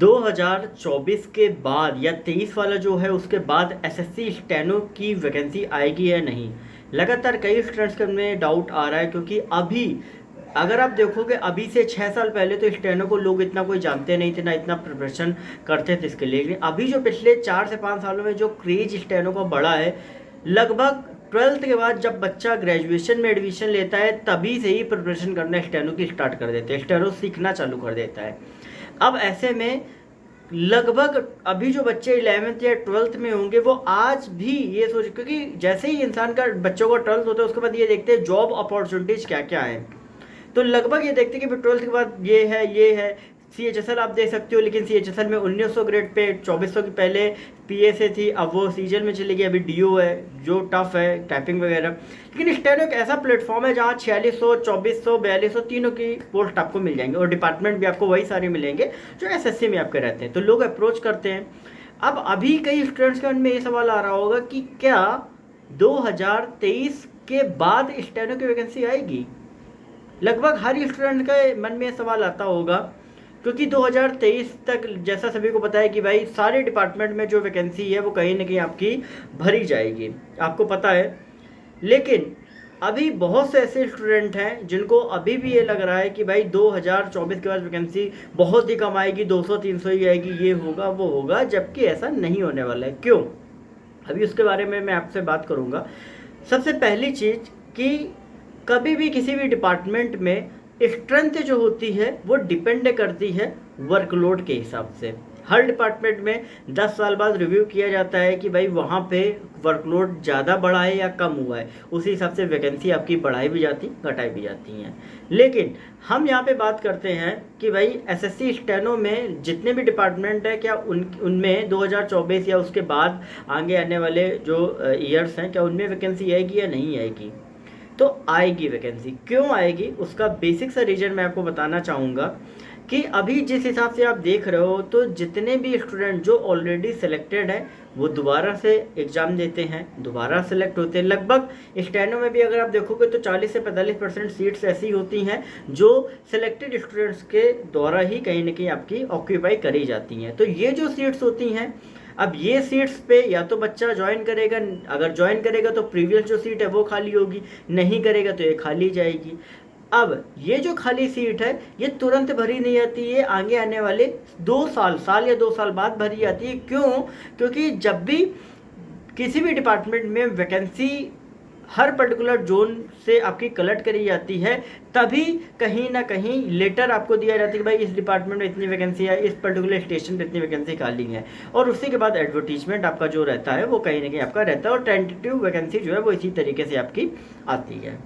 2024 के बाद या 23 वाला जो है उसके बाद एसएससी स्टेनो की वैकेंसी आएगी या नहीं। लगातार कई स्टूडेंट्स के में डाउट आ रहा है, क्योंकि अभी अगर आप देखोगे अभी से 6 साल पहले तो स्टेनो को लोग इतना कोई जानते नहीं थे, ना इतना प्रिपरेशन करते थे इसके लिए। लेकिन अभी जो पिछले 4 से 5 सालों में जो क्रेज स्टेनो का बढ़ा है, लगभग 12th के बाद जब बच्चा ग्रेजुएशन में एडमिशन लेता है तभी से ही प्रिपरेशन करना स्टेनो की स्टार्ट कर देते हैं, स्टेनो सीखना चालू कर देता है। अब ऐसे में लगभग अभी जो बच्चे 11th या 12th में होंगे वो आज भी ये सोच, क्योंकि जैसे ही इंसान का बच्चों का 12th होता है उसके बाद ये देखते हैं जॉब अपॉर्चुनिटीज क्या क्या है, तो लगभग ये देखते हैं कि 12th के बाद ये है। CHSL आप देख सकते हो, लेकिन CHSL में 1900 ग्रेड पे 2400 की पहले PSA थी, अब वो CGL में चली गई, अभी DO है जो टफ है टाइपिंग वगैरह। लेकिन स्टेनो एक ऐसा प्लेटफॉर्म है जहाँ 4600, 2400, 4200 तीनों की पोस्ट आपको मिल जाएंगे, और डिपार्टमेंट भी आपको वही सारे मिलेंगे जो SSC में आपके रहते हैं, तो लोग अप्रोच करते हैं। अब अभी कई स्टूडेंट्स के मन में ये सवाल आ रहा होगा कि क्या 2023 के बाद स्टेनो की वैकेंसी आएगी। लगभग हर स्टूडेंट के मन में सवाल आता होगा, क्योंकि 2023 तक जैसा सभी को पता है कि भाई सारे डिपार्टमेंट में जो वैकेंसी है वो कहीं ना कहीं आपकी भरी जाएगी, आपको पता है। लेकिन अभी बहुत से ऐसे स्टूडेंट हैं जिनको अभी भी ये लग रहा है कि भाई 2024 के बाद वैकेंसी बहुत ही कम आएगी, 200-300 ही आएगी, ये होगा वो होगा, जबकि ऐसा नहीं होने वाला है। क्यों? अभी उसके बारे में मैं आपसे बात करूँगा। सबसे पहली चीज़ कि कभी भी किसी भी डिपार्टमेंट में स्ट्रेंथ जो होती है वो डिपेंड करती है वर्कलोड के हिसाब से। हर डिपार्टमेंट में 10 साल बाद रिव्यू किया जाता है कि भाई वहाँ पे वर्कलोड ज़्यादा बढ़ा है या कम हुआ है, उसी हिसाब से वैकेंसी आपकी बढ़ाई भी जाती घटाई भी जाती हैं। लेकिन हम यहाँ पे बात करते हैं कि भाई एसएससी स्टेनो में जितने भी डिपार्टमेंट है, क्या उनमें 2024 या उसके बाद आगे आने वाले जो ईयर्स हैं, क्या उनमें वैकेंसी आएगी या नहीं आएगी। तो आएगी वैकेंसी। क्यों आएगी उसका बेसिक सा रीजन मैं आपको बताना चाहूँगा कि अभी जिस हिसाब से आप देख रहे हो, तो जितने भी स्टूडेंट जो ऑलरेडी सिलेक्टेड हैं वो दोबारा से एग्ज़ाम देते हैं, दोबारा सेलेक्ट होते हैं। लगभग स्टेनो में भी अगर आप देखोगे तो 40 से 45% सीट्स ऐसी होती हैं जो सिलेक्टेड स्टूडेंट्स के द्वारा ही कहीं ना कहीं आपकी ऑक्यूपाई करी जाती हैं। तो ये जो सीट्स होती हैं, अब ये सीट्स पे या तो बच्चा ज्वाइन करेगा, अगर ज्वाइन करेगा तो प्रीवियस जो सीट है वो खाली होगी, नहीं करेगा तो ये खाली जाएगी। अब ये जो खाली सीट है ये तुरंत भरी नहीं आती है, आगे आने वाले 2 साल या 2 साल बाद भरी आती है। क्यों? क्योंकि जब भी किसी भी डिपार्टमेंट में वैकेंसी हर पर्टिकुलर जोन से आपकी कलेक्ट करी जाती है, तभी कहीं ना कहीं लेटर आपको दिया जाता है कि भाई इस डिपार्टमेंट में इतनी वैकेंसी है, इस पर्टिकुलर स्टेशन पे इतनी वैकेंसी खाली है, और उसी के बाद एडवर्टीजमेंट आपका जो रहता है वो कहीं ना कहीं आपका रहता है, और टेंटेटिव वैकेंसी जो है वो इसी तरीके से आपकी आती है।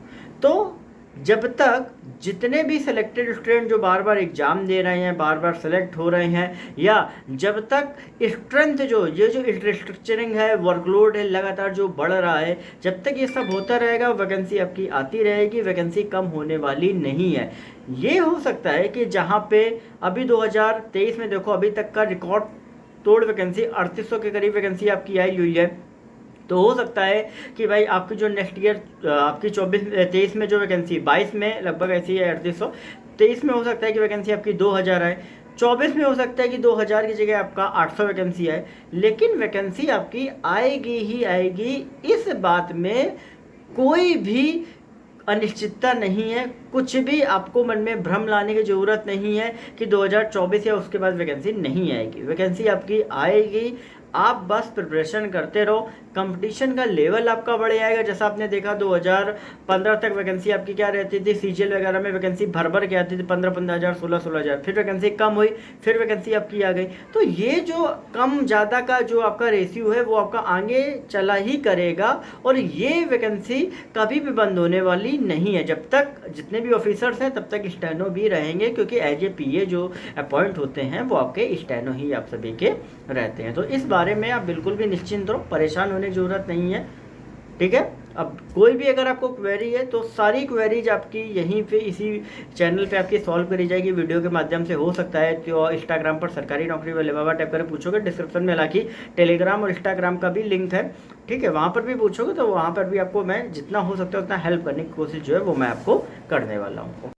तो जब तक जितने भी सिलेक्टेड स्टूडेंट जो बार बार एग्ज़ाम दे रहे हैं, बार बार सेलेक्ट हो रहे हैं, या जब तक स्ट्रेंथ ये जो रिस्ट्रक्चरिंग है, वर्कलोड है लगातार जो बढ़ रहा है, जब तक ये सब होता रहेगा वैकेंसी आपकी आती रहेगी, वैकेंसी कम होने वाली नहीं है। ये हो सकता है कि जहाँ पे अभी 2023 में देखो अभी तक का रिकॉर्ड तोड़ वैकेंसी 3800 के करीब वैकेंसी आपकी आई हुई है, तो हो सकता है कि भाई आपकी जो नेक्स्ट ईयर आपकी 23 में जो वैकेंसी, 22 में लगभग ऐसी है 3800, 23 में हो सकता है कि वैकेंसी आपकी 2000 आए, 24 में हो सकता है कि 2000 की जगह आपका 800 वैकेंसी आए। लेकिन वैकेंसी आपकी आएगी ही आएगी, इस बात में कोई भी अनिश्चितता नहीं है। कुछ भी आपको मन में भ्रम लाने की ज़रूरत नहीं है कि 2024 या उसके बाद वैकेंसी नहीं आएगी, वैकेंसी आपकी आएगी। आप बस प्रिपरेशन करते रहो, कंपटीशन का लेवल आपका बढ़ जाएगा। जैसा आपने देखा 2015 तक वैकेंसी आपकी क्या रहती थी, CGL वगैरह में वैकेंसी भर के आती थी, 15-15 हज़ार, 16-16 हज़ार, फिर वैकेंसी कम हुई, फिर वैकेंसी आपकी आ गई। तो ये जो कम ज़्यादा का जो आपका रेशियो है वो आपका आगे चला ही करेगा, और ये वैकेंसी कभी भी बंद होने वाली नहीं है। जब तक जितने भी ऑफिसर्स हैं तब तक स्टेनो भी रहेंगे, क्योंकि एज ए PA जो अपॉइंट होते हैं वो आपके स्टेनो ही आप सभी के रहते हैं। तो इस बारे में आप बिल्कुल भी निश्चिंत रहो, परेशान होने की ज़रूरत नहीं है, ठीक है। अब कोई भी अगर आपको क्वेरी है तो सारी क्वेरीज आपकी यहीं पे इसी चैनल पे आपकी सॉल्व करी जाएगी वीडियो के माध्यम से। हो सकता है तो इंस्टाग्राम पर सरकारी नौकरी वाले बाबा टाइप कर पूछोगे, डिस्क्रिप्शन में हालांकि टेलीग्राम और इंस्टाग्राम का भी लिंक है, ठीक है, वहाँ पर भी पूछोगे तो वहाँ पर भी आपको मैं जितना हो सकता है उतना हेल्प करने की कोशिश जो है वो मैं आपको करने वाला हूँ।